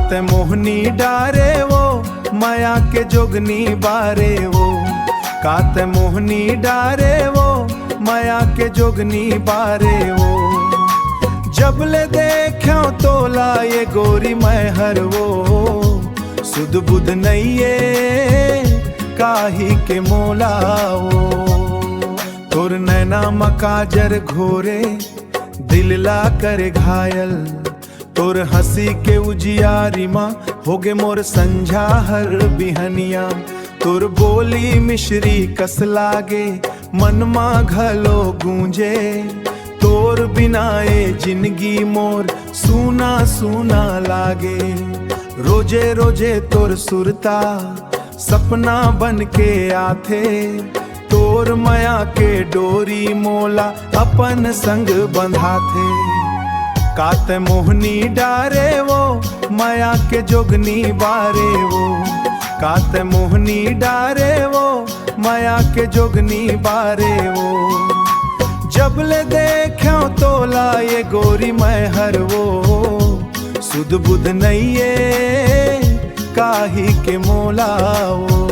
काते मोहनी डारे वो माया के जोगनी बारे वो, काते मोहनी डारे वो माया के जोगनी बारे वो। जब ले देखो तोला ये गोरी मैं हर वो, सुध बुध नइये काहे के मोला वो। तोर नैना मकाजर घोरे दिल ला करे घायल, तोर हंसी के उजियारी माँ होगे मोर संझा हर बिहनिया। तोर बोली मिश्री कस लागे मन माँ घलो गूंजे, तोर बिनाए जिंदगी मोर सूना सूना लागे। रोजे रोजे तोर सुरता सपना बन के आथे, तोर माया के डोरी मोला अपन संग बंधाथे। काते मोहनी डारे वो माया के जोगनी बारे वो, काते मोहनी डारे वो माया के जोगनी बारे वो। जब ले देखो तोला ये गोरी मैं हर वो, सुध बुध नइये काहे के मोला वो।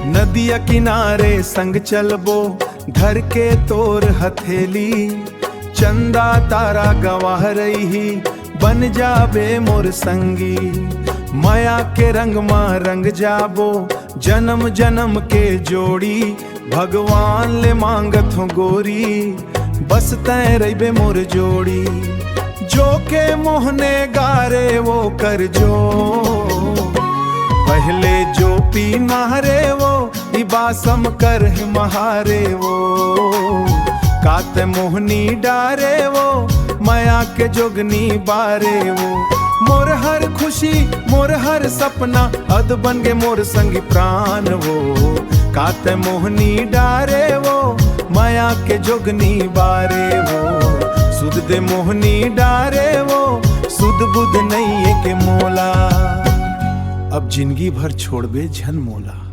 नदिया किनारे संग चलबो धर के तोर हथेली, चंदा तारा गवाह रही बन जाबे मोर संगी। माया के रंग माँ रंग जाबो जन्म जन्म के जोड़ी, भगवान ले मांगत हो गोरी बस तय रहिबे मोर जोड़ी। जो के मोहने गारे वो कर जो, पहले जो पी नहरे वो बासम कर महारे वो। काते मोहनी डारे वो माया के जोगनी बारे वो। मोर हर खुशी मोर हर सपना अद बन गे मोर संगी प्राण वो। काते मोहनी डारे वो माया के जोगनी बारे वो। सुध दे मोहनी डारे वो सुध बुध नइये के मोला, अब जिंदगी भर छोड़बे झन मोला।